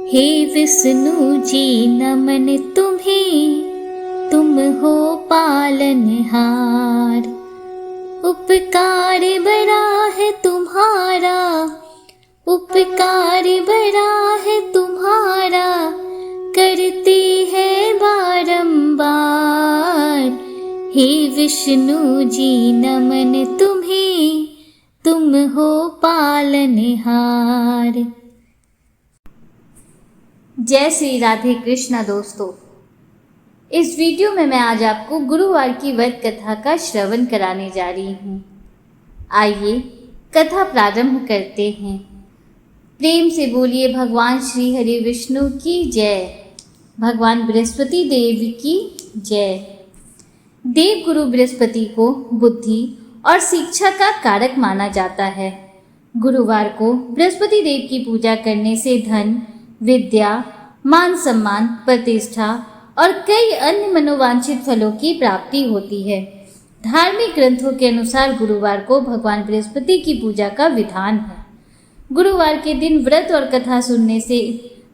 हे विष्णु जी नमन तुम्हें, तुम हो पालनहार। उपकार बड़ा है तुम्हारा, उपकार बड़ा है तुम्हारा, करते हैं बारंबार। हे विष्णु जी नमन तुम्हें, तुम हो पालनहार। जय श्री राधे कृष्णा। दोस्तों, इस वीडियो में मैं आज आपको गुरुवार की व्रत कथा का श्रवण कराने जा रही हूँ। आइए कथा प्रारंभ करते हैं। प्रेम से बोलिए भगवान श्री हरि विष्णु की जय, भगवान बृहस्पति देव की जय। देव गुरु बृहस्पति को बुद्धि और शिक्षा का कारक माना जाता है। गुरुवार को बृहस्पति देव की पूजा करने से धन, विद्या, मान सम्मान, प्रतिष्ठा और कई अन्य मनोवांछित फलों की प्राप्ति होती है। धार्मिक ग्रंथों के अनुसार गुरुवार को भगवान बृहस्पति की पूजा का विधान है। गुरुवार के दिन व्रत और कथा सुनने से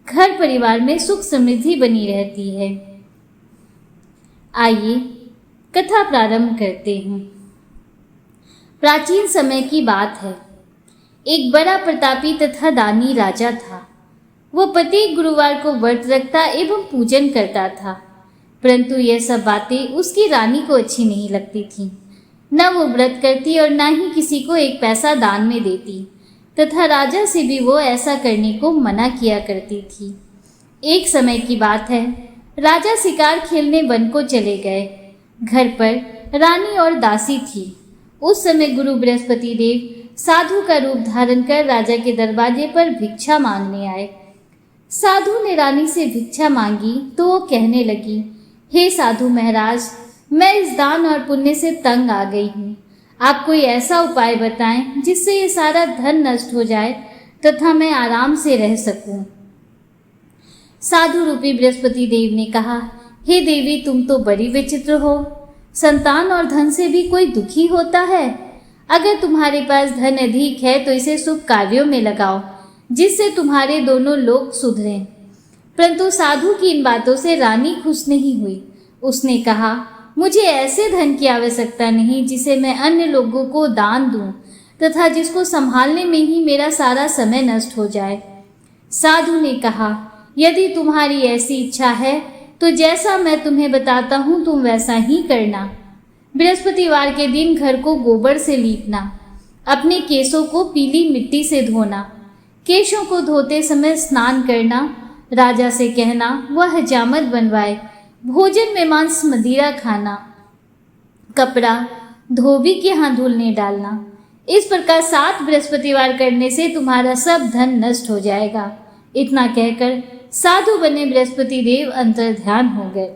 घर परिवार में सुख समृद्धि बनी रहती है। आइए कथा प्रारंभ करते हैं। प्राचीन समय की बात है। एक बड़ा प्रतापी तथा दानी राजा था। वह प्रत्येक गुरुवार को व्रत रखता एवं पूजन करता था, परंतु यह सब बातें उसकी रानी को अच्छी नहीं लगती थीं। न वो व्रत करती और न ही किसी को एक पैसा दान में देती, तथा राजा से भी वो ऐसा करने को मना किया करती थी। एक समय की बात है, राजा शिकार खेलने वन को चले गए। घर पर रानी और दासी थी। उस समय गुरु बृहस्पति देव साधु का रूप धारण कर राजा के दरवाजे पर भिक्षा मांगने आए। साधु ने रानी से भिक्षा मांगी तो वो कहने लगी, हे साधु महाराज, मैं इस दान और पुण्य से तंग आ गई हूँ। आप कोई ऐसा उपाय बताएं जिससे ये सारा धन नष्ट हो जाए तथा मैं आराम से रह सकूं। साधु रूपी बृहस्पति देव ने कहा, हे देवी, तुम तो बड़ी विचित्र हो। संतान और धन से भी कोई दुखी होता है? अगर तुम्हारे पास धन अधिक है तो इसे शुभ कार्यों में लगाओ, जिससे तुम्हारे दोनों लोग सुधरें। परंतु साधु की इन बातों से रानी खुश नहीं हुई। उसने कहा, मुझे ऐसे धन की आवश्यकता नहीं जिसे मैं अन्य लोगों को दान दूं तथा जिसको संभालने में ही मेरा सारा समय नष्ट हो जाए। साधु ने कहा, यदि तुम्हारी ऐसी इच्छा है तो जैसा मैं तुम्हें बताता हूँ तुम वैसा ही करना। बृहस्पतिवार के दिन घर को गोबर से लीपना, अपने केशों को पीली मिट्टी से धोना, केशों को धोते समय स्नान करना, राजा से कहना वह हजामत बनवाए, भोजन में मांस मदिरा खाना, कपड़ा धोबी के हाथ धुलने डालना। इस प्रकार 7 बृहस्पतिवार करने से तुम्हारा सब धन नष्ट हो जाएगा। इतना कहकर साधु बने बृहस्पति देव अंतर्ध्यान हो गए।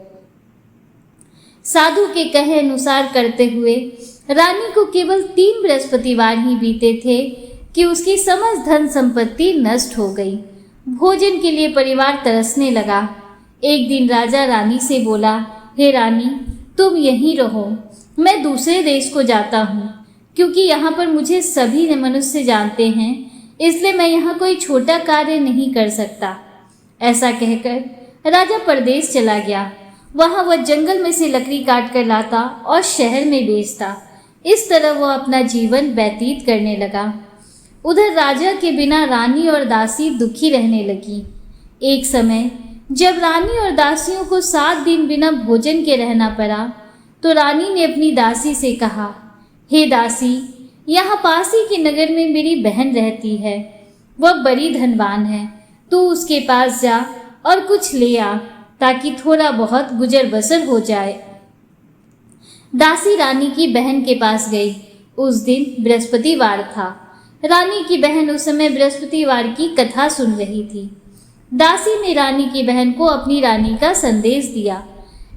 साधु के कहे अनुसार करते हुए रानी को केवल 3 बृहस्पतिवार ही बीते थे कि उसकी समस्त धन संपत्ति नष्ट हो गई। भोजन के लिए परिवार तरसने लगा। एक दिन राजा रानी से बोला, हे रानी, तुम यहीं रहो, मैं दूसरे देश को जाता हूँ, क्योंकि यहाँ पर मुझे सभी मनुष्य जानते हैं, इसलिए मैं यहाँ कोई छोटा कार्य नहीं कर सकता। ऐसा कहकर राजा परदेश चला गया। वहाँ वह जंगल में से लकड़ी काट कर लाता और शहर में बेचता। इस तरह वह अपना जीवन व्यतीत करने लगा। उधर राजा के बिना रानी और दासी दुखी रहने लगी। एक समय जब रानी और दासियों को 7 दिन बिना भोजन के रहना पड़ा तो रानी ने अपनी दासी से कहा, हे दासी, यहाँ पास ही के नगर में मेरी बहन रहती है। वह बड़ी धनवान है। तू उसके पास जा और कुछ ले आ ताकि थोड़ा बहुत गुजर बसर हो जाए। दासी रानी की बहन के पास गई। उस दिन बृहस्पतिवार था। रानी की बहन उस समय बृहस्पतिवार की कथा सुन रही थी। दासी ने रानी की बहन को अपनी रानी का संदेश दिया,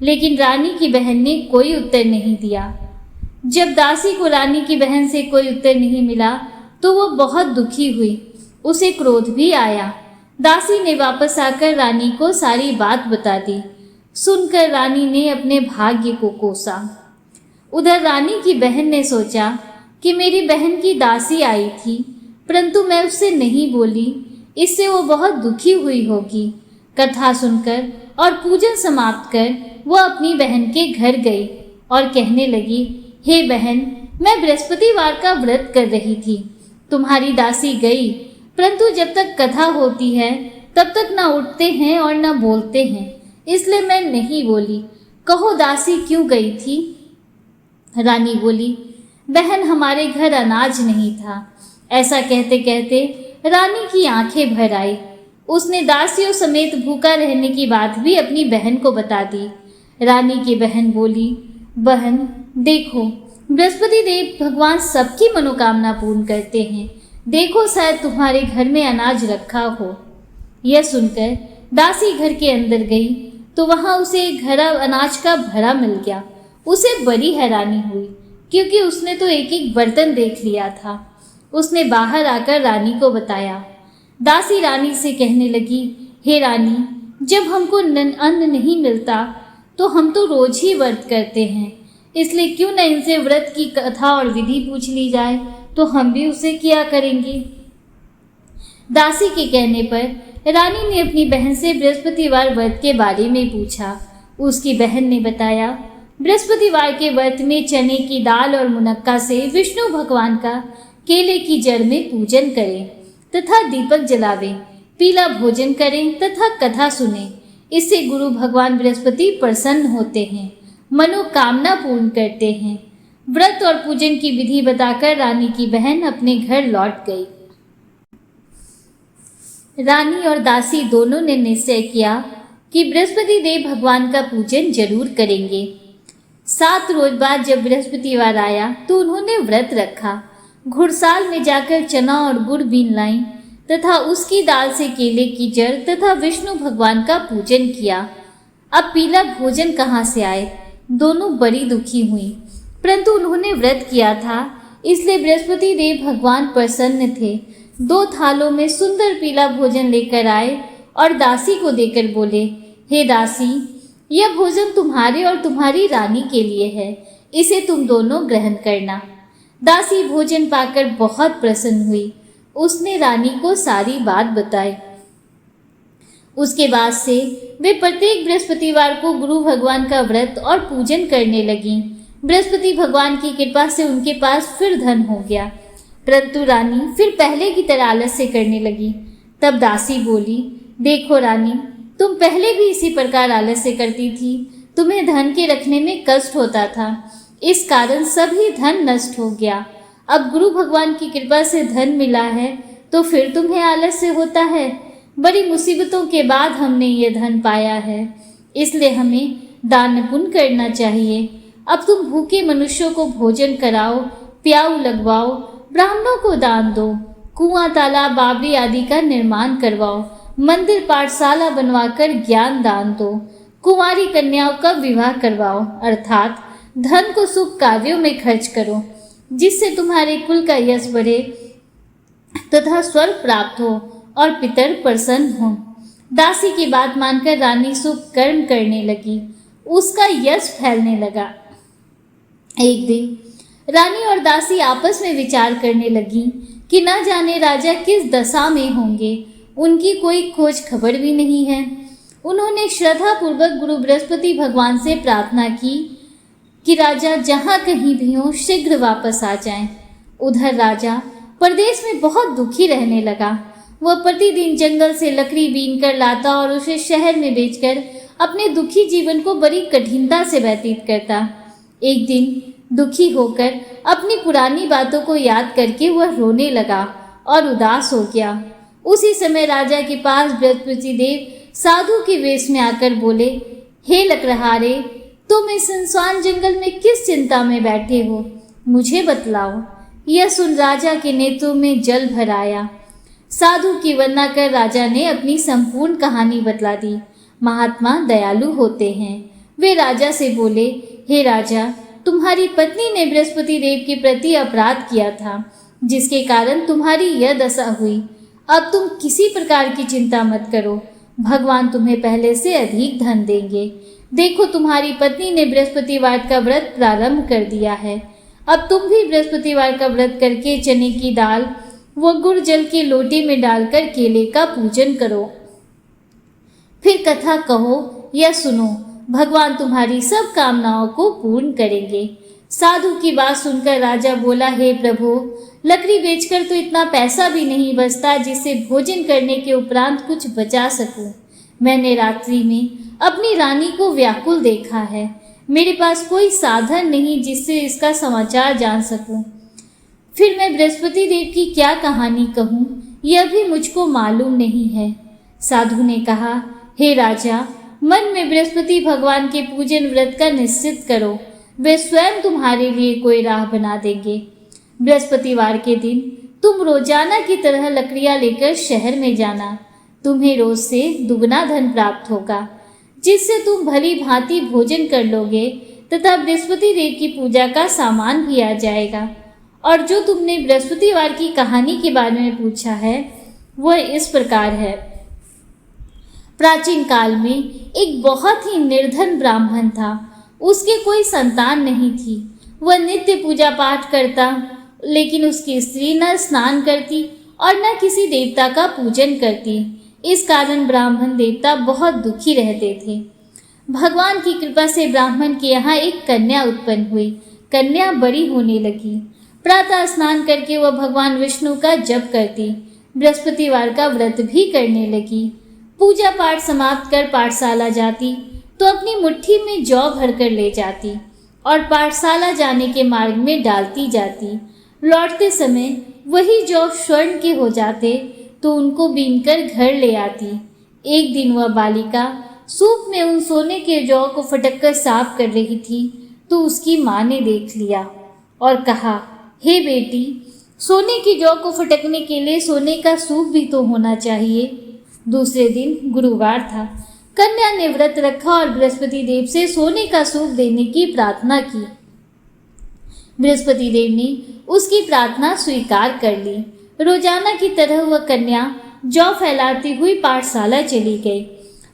लेकिन रानी की बहन ने कोई उत्तर नहीं दिया। जब दासी को रानी की बहन से कोई उत्तर नहीं मिला तो वो बहुत दुखी हुई। उसे क्रोध भी आया। दासी ने वापस आकर रानी को सारी बात बता दी। सुनकर रानी ने अपने भाग्य को कोसा। उधर रानी की बहन ने सोचा कि मेरी बहन की दासी आई थी, परंतु मैं उससे नहीं बोली, इससे वो बहुत दुखी हुई होगी। कथा सुनकर और पूजन समाप्त कर वो अपनी बहन के घर गई और कहने लगी, हे बहन, मैं बृहस्पतिवार का व्रत कर रही थी। तुम्हारी दासी गई, परंतु जब तक कथा होती है तब तक ना उठते हैं और ना बोलते हैं, इसलिए मैं नहीं बोली। कहो दासी क्यों गई थी? रानी बोली, बहन, हमारे घर अनाज नहीं था। ऐसा कहते कहते रानी की आंखें भर आई। उसने दासियों समेत भूखा रहने की बात भी अपनी बहन को बता दी। रानी की बहन बोली, बहन देखो, बृहस्पति देव भगवान सबकी मनोकामना पूर्ण करते हैं। देखो, शायद तुम्हारे घर में अनाज रखा हो। यह सुनकर दासी घर के अंदर गई तो वहां उसे एक घड़ा अनाज का भरा मिल गया। उसे बड़ी हैरानी हुई, क्योंकि उसने तो एक एक बर्तन देख लिया था। उसने बाहर आकर रानी को बताया। दासी रानी से कहने लगी, हे रानी, जब हमको अन्न नहीं मिलता तो हम तो रोज ही व्रत करते हैं, इसलिए क्यों न इनसे व्रत की कथा और विधि पूछ ली जाए, तो हम भी उसे किया करेंगे। दासी के कहने पर रानी ने अपनी बहन से बृहस्पतिवार व्रत के बारे में पूछा। उसकी बहन ने बताया, बृहस्पतिवार के व्रत में चने की दाल और मुनक्का से विष्णु भगवान का केले की जड़ में पूजन करें तथा दीपक जलावें, पीला भोजन करें तथा कथा सुनें। इससे गुरु भगवान बृहस्पति प्रसन्न होते हैं, मनोकामना पूर्ण करते हैं। व्रत और पूजन की विधि बताकर रानी की बहन अपने घर लौट गई। रानी और दासी दोनों ने निश्चय किया कि बृहस्पति देव भगवान का पूजन जरूर करेंगे। 7 रोज बाद जब बृहस्पतिवार आया तो उन्होंने व्रत रखा। घुड़साल में जाकर चना और गुड़ बीन लाई तथा उसकी दाल से केले की जड़ तथा विष्णु भगवान का पूजन किया। अब पीला भोजन कहाँ से आए? दोनों बड़ी दुखी हुई, परंतु उन्होंने व्रत किया था, इसलिए बृहस्पति देव भगवान प्रसन्न थे। 2 थालों में सुंदर पीला भोजन लेकर आए और दासी को देकर बोले, हे दासी, यह भोजन तुम्हारे और तुम्हारी रानी के लिए है, इसे तुम दोनों ग्रहण करना। दासी भोजन पाकर बहुत प्रसन्न हुई। उसने रानी को सारी बात बताई। उसके बाद से वे प्रत्येक बृहस्पतिवार को गुरु भगवान का व्रत और पूजन करने लगीं। बृहस्पति भगवान की कृपा से उनके पास फिर धन हो गया, परंतु रानी फिर पहले की तरह आलस्य करने लगी। तब दासी बोली, देखो रानी, तुम पहले भी इसी प्रकार आलस्य करती थी। तुम्हें धन के रखने में कष्ट होता था, इस कारण सभी धन नष्ट हो गया। अब गुरु भगवान की कृपा से धन मिला है तो फिर तुम्हें आलस्य होता है। बड़ी मुसीबतों के बाद हमने ये धन पाया है, इसलिए हमें दान पुण्य करना चाहिए। अब तुम भूखे मनुष्यों को भोजन कराओ, प्याऊ लगवाओ, ब्राह्मणों को दान दो, कुआं, तालाब, बावड़ी आदि का निर्माण करवाओ, मंदिर पाठशाला बनवाकर ज्ञान दान दो, कुंवारी कन्याओं का विवाह करवाओ, अर्थात धन को शुभ कार्यों में खर्च करो, जिससे तुम्हारे कुल का यश बढ़े तथा स्वर्ग प्राप्त हो और पितर प्रसन्न हो। दासी की बात मानकर रानी शुभ कर्म करने लगी। उसका यश फैलने लगा। एक दिन रानी और दासी आपस में विचार करने लगी कि न जाने राजा किस दशा में होंगे, उनकी कोई खोज खबर भी नहीं है। उन्होंने श्रद्धा पूर्वक गुरु बृहस्पति भगवान से प्रार्थना की कि राजा जहाँ कहीं भी हो शीघ्र वापस आ जाएं। उधर राजा प्रदेश में बहुत दुखी रहने लगा। वह प्रतिदिन जंगल से लकड़ी बीन कर लाता और उसे शहर में बेचकर अपने दुखी जीवन को बड़ी कठिनता से व्यतीत करता। एक दिन दुखी होकर अपनी पुरानी बातों को याद करके वह रोने लगा और उदास हो गया। उसी समय राजा के पास बृहस्पति देव साधु के वेश में आकर बोले, हे लकड़हारे, तुम इस सुनसान जंगल में किस चिंता में बैठे हो, मुझे बतलाओ। यह सुन राजा के नेत्रों में जल भर आया। साधु की वंदना कर राजा ने अपनी संपूर्ण कहानी बतला दी। महात्मा दयालु होते हैं। वे राजा से बोले, हे राजा, तुम्हारी पत्नी ने बृहस्पति देव के प्रति अपराध किया था, जिसके कारण तुम्हारी यह दशा हुई। अब तुम किसी प्रकार की चिंता मत करो, भगवान तुम्हें पहले से अधिक धन देंगे। देखो, तुम्हारी पत्नी ने बृहस्पतिवार का व्रत प्रारंभ कर दिया है। अब तुम भी बृहस्पतिवार का व्रत करके चने की दाल वो गुड़ जल के लोटे में डालकर केले का पूजन करो। फिर कथा कहो या सुनो, भगवान तुम्हारी सब कामनाओं को पूर्ण करेंगे। साधु की बात सुनकर राजा बोला, हे प्रभु, लकड़ी बेचकर तो इतना पैसा भी नहीं बचता जिससे भोजन करने के उपरांत कुछ बचा सकूं। मैंने रात्रि में अपनी रानी को व्याकुल देखा है। मेरे पास कोई साधन नहीं जिससे इसका समाचार जान सकूं। फिर मैं बृहस्पति देव की क्या कहानी कहूँ, यह भी मुझको मालूम नहीं है। साधु ने कहा, हे राजा, मन में बृहस्पति भगवान के पूजन व्रत का निश्चित करो, वे स्वयं तुम्हारे लिए कोई राह बना देंगे। बृहस्पतिवार के दिन तुम रोजाना की तरह लकड़ियां लेकर शहर में जाना। तुम्हें रोज से दुगना धन प्राप्त होगा, जिससे तुम भली भांति भोजन कर लोगे तथा बृहस्पति देव की पूजा का सामान भी आ जाएगा। और जो तुमने बृहस्पतिवार की कहानी के बारे में पूछा है, वह इस प्रकार है। प्राचीन काल में एक बहुत ही निर्धन ब्राह्मण था। उसके कोई संतान नहीं थी। वह नित्य पूजा पाठ करता, लेकिन उसकी स्त्री न स्नान करती और न किसी देवता का पूजन करती। इस कारण ब्राह्मण देवता बहुत दुखी रहते थे। भगवान की कृपा से ब्राह्मण के यहाँ एक कन्या उत्पन्न हुई। कन्या बड़ी होने लगी। प्रातः स्नान करके वह भगवान विष्णु का जप करती, बृहस्पतिवार का व्रत भी करने लगी। पूजा पाठ समाप्त कर पाठशाला जाती तो अपनी मुट्ठी में जौ भरकर ले जाती और पाठशाला जाने के मार्ग में डालती जाती। लौटते समय वही जौ स्वर्ण के हो जाते तो उनको बीनकर घर ले आती। एक दिन वह बालिका सूप में उन सोने के जौ को फटककर साफ कर रही थी तो उसकी माँ ने देख लिया और कहा, हे बेटी, सोने की जौ को फटकने के लिए सोने का सूप भी तो होना चाहिए। दूसरे दिन गुरुवार था। कन्या ने व्रत रखा और बृहस्पति देव से सोने का सूप देने की प्रार्थना की। बृहस्पति देव ने उसकी प्रार्थना स्वीकार कर ली। रोजाना की तरह वह कन्या जौ फैलाती हुई पाठशाला चली गई।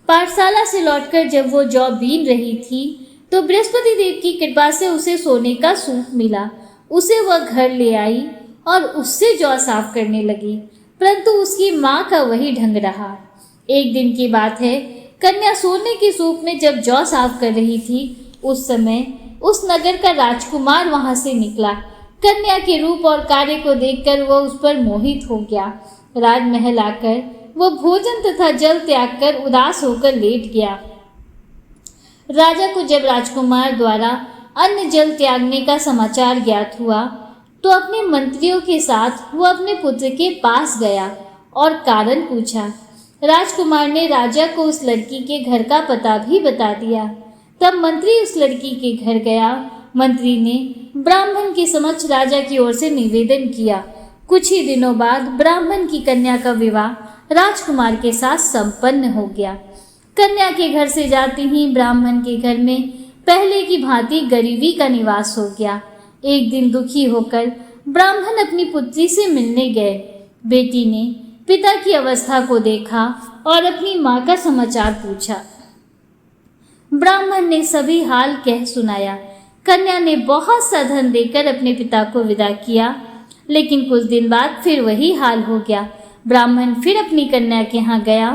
पाठशाला से लौटकर जब वो जौ बीन रही थी तो बृहस्पति देव की कृपा से उसे सोने का सूप मिला। उसे वह घर ले आई और उससे जौ साफ करने लगी, परंतु उसकी माँ का वही ढंग रहा। एक दिन की बात है, कन्या सोने के सूप में जब जौ साफ कर रही थी, उस समय उस नगर का राजकुमार वहां से निकला। कन्या के रूप और कार्य को देखकर वह उस पर मोहित हो गया। राजमहल आकर वह भोजन तथा जल त्याग कर उदास होकर लेट गया। राजा को जब राजकुमार द्वारा अन्न जल त्यागने का समाचार ज्ञात हुआ तो अपने मंत्रियों के साथ वह अपने पुत्र के पास गया और कारण पूछा। राजकुमार ने राजा को उस लड़की के घर का पता भी बता दिया। तब मंत्री उस लड़की के घर गया। मंत्री ने ब्राह्मण के समक्ष राजा की ओर से निवेदन किया। कुछ ही दिनों बाद ब्राह्मण की कन्या का विवाह राजकुमार के साथ संपन्न हो गया। कन्या के घर से जाते ही ब्राह्मण के घर में पहले की भांति गरीबी का निवास हो गया। एक दिन दुखी होकर ब्राह्मण अपनी पुत्री से मिलने गए। बेटी ने पिता की अवस्था को देखा और अपनी माँ का समाचार पूछा। ब्राह्मण ने सभी हाल कह सुनाया। कन्या ने बहुत सा धन देकर अपने पिता को विदा किया, लेकिन कुछ दिन बाद फिर वही हाल हो गया। ब्राह्मण फिर अपनी कन्या के यहाँ गया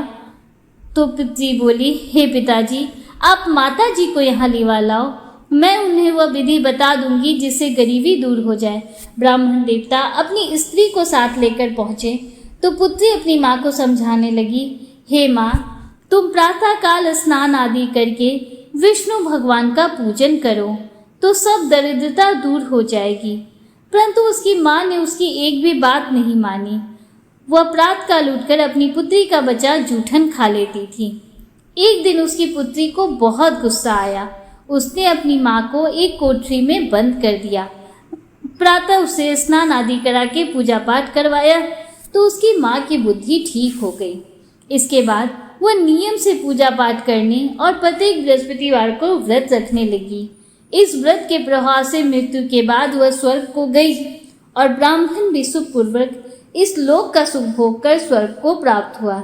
तो पुत्री बोली, हे पिताजी, आप माता जी को यहाँ लिवा लाओ, मैं उन्हें वह विधि बता दूंगी जिससे गरीबी दूर हो जाए। ब्राह्मण देवता अपनी स्त्री को साथ लेकर पहुँचे तो पुत्री अपनी माँ को समझाने लगी, हे माँ, तुम प्रातःकाल स्नान आदि करके विष्णु भगवान का पूजन करो तो सब दरिद्रता दूर हो जाएगी। परंतु उसकी माँ ने उसकी एक भी बात नहीं मानी। वह प्रातःकाल उठकर अपनी पुत्री का बच्चा जूठन खा लेती थी। एक दिन उसकी पुत्री को बहुत गुस्सा आया। उसने अपनी माँ को एक कोठरी में बंद कर दिया। प्रातः उसे स्नान आदि करा के पूजा पाठ करवाया तो उसकी माँ की बुद्धि ठीक हो गई। इसके बाद वह नियम से पूजा पाठ करने और प्रत्येक बृहस्पतिवार को व्रत रखने लगी। इस व्रत के प्रभाव से मृत्यु के बाद वह स्वर्ग को गई और ब्राह्मण भी सुखपूर्वक इस लोक का सुख भोग कर स्वर्ग को प्राप्त हुआ।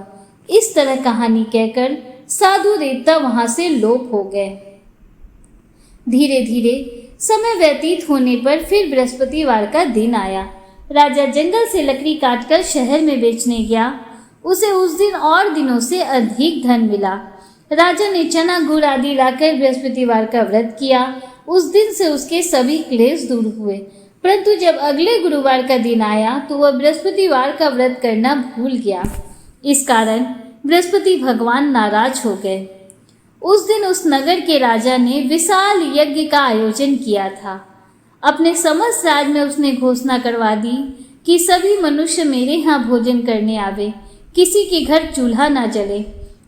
इस तरह कहानी कहकर साधु देवता वहां से लोप हो गए। धीरे धीरे समय व्यतीत होने पर फिर बृहस्पतिवार का दिन आया। राजा जंगल से लकड़ी काटकर शहर में बेचने गया। उसे उस दिन और दिनों से अधिक धन मिला। राजा ने चना गुड़ आदि लाकर बृहस्पतिवार का व्रत किया। उस दिन से उसके सभी क्लेश दूर हुए। परंतु जब अगले गुरुवार का दिन आया तो वह बृहस्पतिवार का व्रत करना भूल गया। इस कारण बृहस्पति भगवान नाराज हो गए। उस दिन उस नगर के राजा ने विशाल यज्ञ का आयोजन किया था। अपने समस्त राज में उसने घोषणा करवा दी कि सभी मनुष्य मेरे यहाँ भोजन करने आवे, किसी के घर चूल्हा ना जले।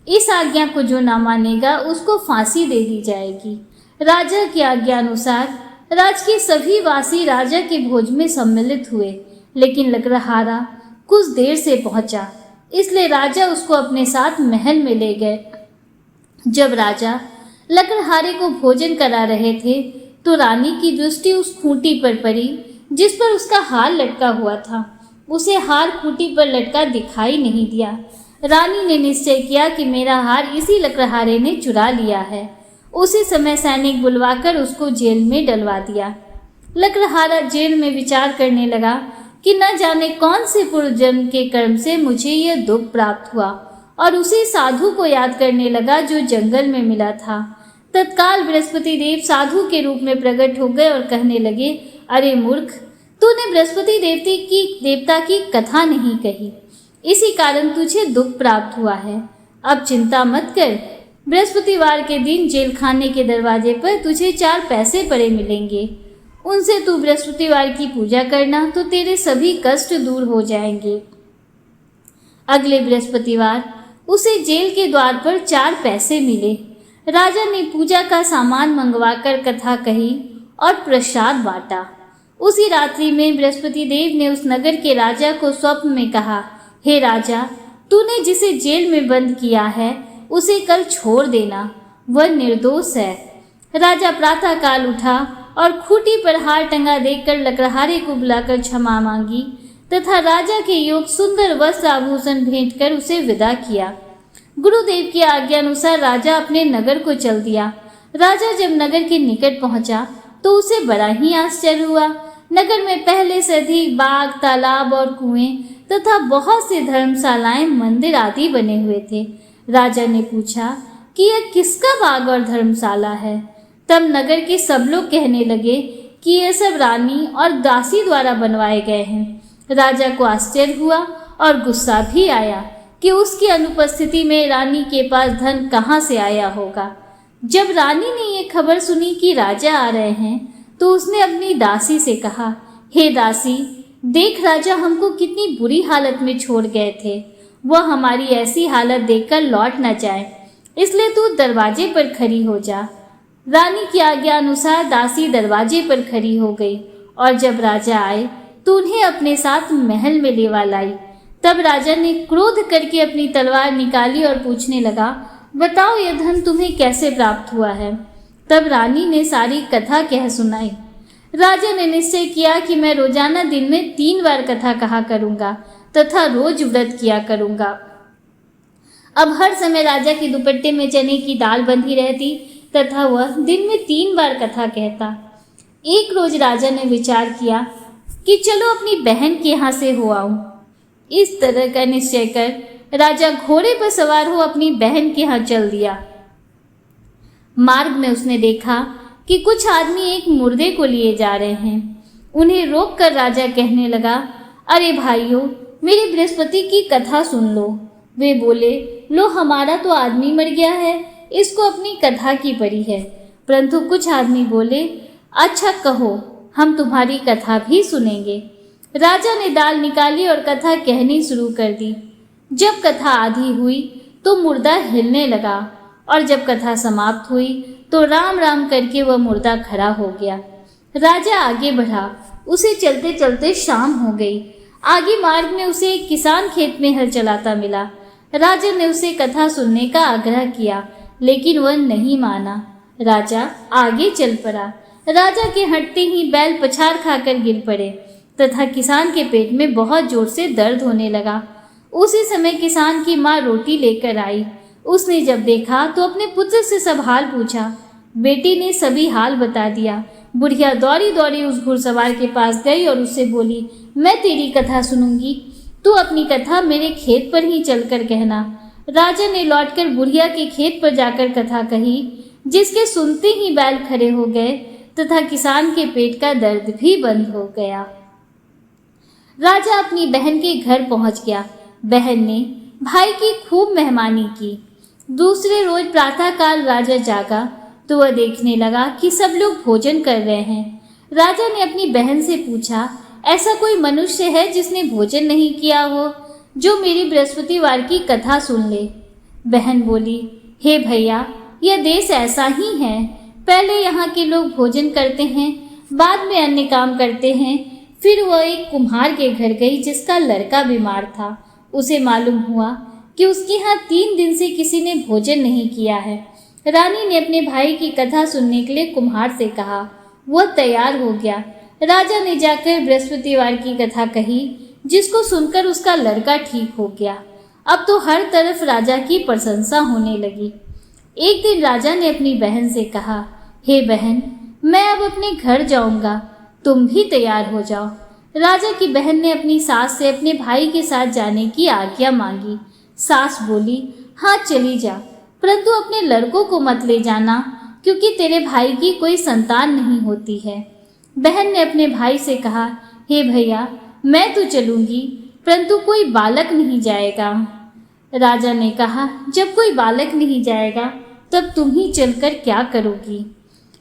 इस आज्ञा को जो ना मानेगा उसको फांसी दे दी जाएगी। राजा की आज्ञा अनुसार राज के सभी वासी राजा के भोज में सम्मिलित हुए, लेकिन लकड़हारा कुछ देर से पहुंचा, इसलिए राजा उसको अपने साथ महल में ले गए। जब राजा लकड़हारे को भोजन करा रहे थे तो रानी की दृष्टि उस खूंटी पर पड़ी जिस पर उसका हार लटका हुआ था। उसे हार खूंटी पर लटका दिखाई नहीं दिया। रानी ने निश्चय किया कि मेरा हार इसी लकड़हारे ने चुरा लिया है। उसी समय सैनिक बुलवाकर उसको जेल में डलवा दिया। लकड़हारा जेल में विचार करने लगा कि न जाने कौन से पूर्व जन्म के कर्म से मुझे यह दुख प्राप्त हुआ, और उसी साधु को याद करने लगा जो जंगल में मिला था। तत्काल बृहस्पति देव साधु के रूप में प्रकट हो गए और कहने लगे, अरे मूर्ख, तूने बृहस्पति देवता की कथा नहीं कही, इसी कारण तुझे दुख प्राप्त हुआ है। अब चिंता मत कर, बृहस्पतिवार के दिन जेल खाने के दरवाजे पर तुझे 4 पैसे पड़े मिलेंगे। उनसे तू बृहस्पतिवार की पूजा करना तो तेरे सभी कष्ट दूर हो जाएंगे। अगले बृहस्पतिवार उसे जेल के द्वार पर 4 पैसे मिले। राजा ने पूजा का सामान मंगवाकर कथा कही और प्रसाद बांटा। उसी रात्रि में बृहस्पति देव ने उस नगर के राजा को स्वप्न में कहा, हे राजा, तूने जिसे जेल में बंद किया है उसे कल छोड़ देना, वह निर्दोष है। राजा प्रातःकाल उठा और खूंटी पर हार टंगा देखकर लकड़हारे को बुलाकर क्षमा मांगी तथा राजा के योग सुंदर वस्त्र आभूषण भेंट कर उसे विदा किया। गुरुदेव की आज्ञा अनुसार राजा अपने नगर को चल दिया। राजा जब नगर के निकट पहुंचा तो उसे बड़ा ही आश्चर्य हुआ। नगर में पहले से अधिक बाग, तालाब और कुएं तथा बहुत से धर्मशालाएं, मंदिर आदि बने हुए थे। राजा ने पूछा कि यह किसका बाग और धर्मशाला है। तब नगर के सब लोग कहने लगे कि यह सब रानी और दासी द्वारा बनवाए गए हैं। राजा को आश्चर्य हुआ और गुस्सा भी आया कि उसकी अनुपस्थिति में रानी के पास धन कहाँ से आया होगा। जब रानी ने ये खबर सुनी कि राजा आ रहे हैं तो उसने अपनी दासी से कहा, हे दासी, देख राजा हमको कितनी बुरी हालत में छोड़ गए थे। वह हमारी ऐसी हालत देखकर लौट न जाए, इसलिए तू दरवाजे पर खड़ी हो जा। रानी की आज्ञा अनुसार दासी दरवाजे पर खड़ी हो गई और जब राजा आए तो उन्हें अपने साथ महल में लेवा लाई। तब राजा ने क्रोध करके अपनी तलवार निकाली और पूछने लगा, बताओ यह धन तुम्हें कैसे प्राप्त हुआ है। तब रानी ने सारी कथा कह सुनाई। राजा ने निश्चय किया कि मैं रोजाना दिन में 3 बार कथा कहा करूंगा तथा रोज व्रत किया करूंगा। अब हर समय राजा के दुपट्टे में चने की दाल बंधी रहती तथा वह दिन में 3 बार कथा कहता। एक रोज राजा ने विचार किया कि चलो अपनी बहन के यहाँ से हो आऊं। इस तरह का निश्चय कर राजा घोड़े पर सवार हो अपनी बहन के यहाँ चल दिया। मार्ग में उसने देखा कि कुछ आदमी एक मुर्दे को लिए जा रहे हैं। उन्हें रोककर राजा कहने लगा, अरे भाइयों, मेरे बृहस्पति की कथा सुन लो। वे बोले, लो हमारा तो आदमी मर गया है, इसको अपनी कथा की पड़ी है। परंतु कुछ आदमी बोले, अच्छा कहो, हम तुम्हारी कथा भी सुनेंगे। राजा ने दाल निकाली और कथा कहनी शुरू कर दी। जब कथा आधी हुई तो मुर्दा हिलने लगा और जब कथा समाप्त हुई तो राम राम करके वह मुर्दा खड़ा हो गया। राजा आगे बढ़ा। उसे चलते चलते शाम हो गई। आगे मार्ग में उसे एक किसान खेत में हल चलाता मिला। राजा ने उसे कथा सुनने का आग्रह किया, लेकिन वह नहीं माना। राजा आगे चल पड़ा। राजा के हटते ही बैल पछाड़ खाकर गिर पड़े तथा किसान के पेट में बहुत जोर से दर्द होने लगा। उसी समय किसान की माँ रोटी लेकर आई। उसने जब देखा तो अपने पुत्र से सब हाल पूछा। बेटी ने सभी हाल बता दिया। बुढ़िया दौड़ी दौड़ी उस घुड़सवार के पास गई और उससे बोली, मैं तेरी कथा सुनूंगी, तू अपनी कथा मेरे खेत पर ही चलकर कहना। राजा ने लौटकर बुढ़िया के खेत पर जाकर कथा कही, जिसके सुनते ही बैल खड़े हो गए तथा किसान के पेट का दर्द भी बंद हो गया। राजा अपनी बहन के घर पहुंच गया। बहन ने भाई की खूब मेहमानी की। दूसरे रोज प्रातःकाल राजा जागा तो वह देखने लगा कि सब लोग भोजन कर रहे हैं। राजा ने अपनी बहन से पूछा, ऐसा कोई मनुष्य है जिसने भोजन नहीं किया हो, जो मेरी बृहस्पतिवार की कथा सुन ले। बहन बोली, हे भैया, यह देश ऐसा ही है। पहले यहाँ के लोग भोजन करते हैं, बाद में अन्य काम करते हैं। फिर वह एक कुम्हार के घर गई जिसका लड़का बीमार था। उसे मालूम हुआ कि उसके यहाँ 3 दिन से किसी ने भोजन नहीं किया है। रानी ने अपने भाई की कथा सुनने के लिए कुम्हार से कहा। वह तैयार हो गया। राजा ने जाकर बृहस्पतिवार की कथा कही, जिसको सुनकर उसका लड़का ठीक हो गया। अब तो हर तरफ राजा की प्रशंसा होने लगी। एक दिन राजा ने अपनी बहन से कहा, हे बहन, मैं अब अपने घर जाऊंगा, तुम भी तैयार हो जाओ। राजा की बहन ने अपनी सास से अपने भाई के साथ जाने की आज्ञा मांगी। सास बोली, हाँ चली जा, परंतु अपने लड़कों को मत ले जाना, क्योंकि तेरे भाई की कोई संतान नहीं होती है। बहन ने अपने भाई से कहा, हे भैया, मैं तो चलूंगी, परंतु कोई बालक नहीं जाएगा। राजा ने कहा, जब कोई बालक नहीं जाएगा तब तुम ही चलकर क्या करोगी।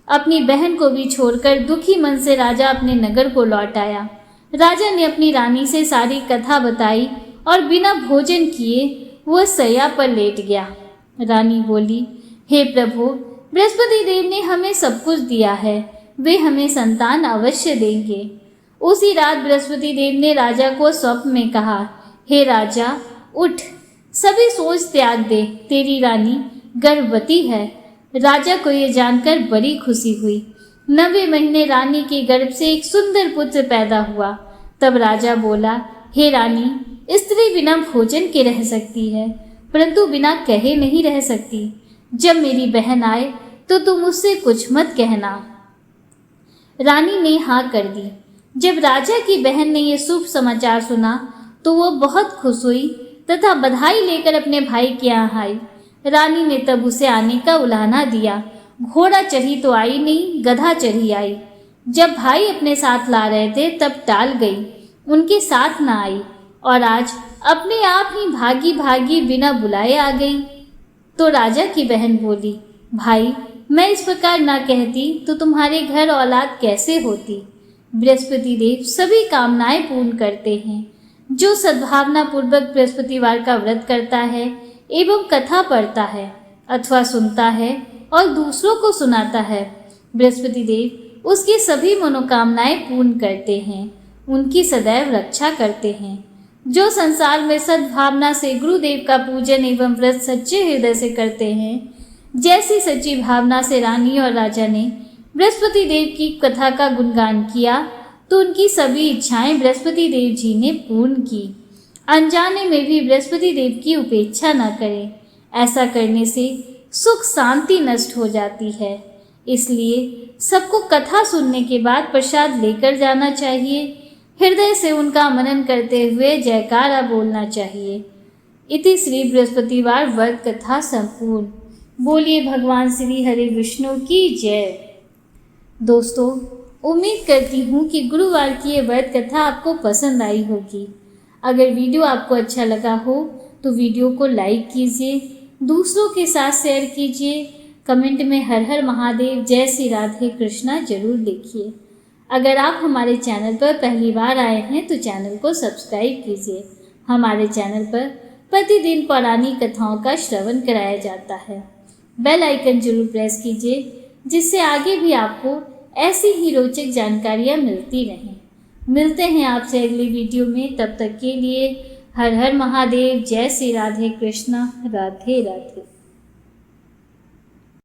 अपनी बहन को भी छोड़कर दुखी मन से राजा अपने नगर को लौट आया। राजा ने अपनी रानी से सारी कथा बताई और बिना भोजन किए वह सैया पर लेट गया। रानी बोली, हे प्रभु, बृहस्पति देव ने हमें सब कुछ दिया है, वे हमें संतान अवश्य देंगे। उसी रात बृहस्पति देव ने राजा को स्वप्न में कहा, हे राजा, उठ, सभी सोच त्याग दे, तेरी रानी गर्भवती है। राजा को यह जानकर बड़ी खुशी हुई। 9वें महीने रानी के गर्भ से एक सुंदर पुत्र पैदा हुआ। तब राजा बोला, हे रानी, स्त्री बिना भोजन के रह सकती है, परंतु बिना कहे नहीं रह सकती। जब मेरी बहन आए तो तुम उससे कुछ मत कहना। रानी ने हाँ कर दी। जब राजा की बहन ने यह शुभ समाचार सुना तो वह बहुत खुश हुई तथा बधाई लेकर अपने भाई के यहाँ आई। रानी ने तब उसे आने का उलाहना दिया। घोड़ा चढ़ी तो आई नहीं, गधा चढ़ी आई। जब भाई अपने साथ ला रहे थे तब टाल गई, उनके साथ ना आई, और आज अपने आप ही भागी भागी बिना बुलाए आ गई। तो राजा की बहन बोली, भाई, मैं इस प्रकार ना कहती तो तुम्हारे घर औलाद कैसे होती। बृहस्पति देव सभी कामनाएं पूर्ण करते हैं। जो सद्भावना पूर्वक बृहस्पतिवार का व्रत करता है एवं कथा पढ़ता है अथवा सुनता है और दूसरों को सुनाता है, बृहस्पति देव उसकी सभी मनोकामनाएं पूर्ण करते हैं, उनकी सदैव रक्षा करते हैं। जो संसार में सद्भावना से गुरुदेव का पूजन एवं व्रत सच्चे हृदय से करते हैं, जैसी सच्ची भावना से रानी और राजा ने बृहस्पति देव की कथा का गुणगान किया तो उनकी सभी इच्छाएं बृहस्पति देव जी ने पूर्ण की। अनजाने में भी बृहस्पति देव की उपेक्षा न करें, ऐसा करने से सुख शांति नष्ट हो जाती है। इसलिए सबको कथा सुनने के बाद प्रसाद लेकर जाना चाहिए। हृदय से उनका मनन करते हुए जयकारा बोलना चाहिए। इति श्री बृहस्पतिवार व्रत कथा संपूर्ण। बोलिए भगवान श्री हरि विष्णु की जय। दोस्तों, उम्मीद करती हूँ कि गुरुवार की ये व्रत कथा आपको पसंद आई होगी। अगर वीडियो आपको अच्छा लगा हो तो वीडियो को लाइक कीजिए, दूसरों के साथ शेयर कीजिए, कमेंट में हर हर महादेव, जय श्री राधे कृष्णा जरूर लिखिए। अगर आप हमारे चैनल पर पहली बार आए हैं तो चैनल को सब्सक्राइब कीजिए। हमारे चैनल पर प्रतिदिन पौराणिक कथाओं का श्रवण कराया जाता है। बेल आइकन जरूर प्रेस कीजिए, जिससे आगे भी आपको ऐसी ही रोचक जानकारियाँ मिलती रहें। मिलते हैं आपसे अगली वीडियो में, तब तक के लिए हर हर महादेव, जय श्री राधे कृष्णा, राधे राधे।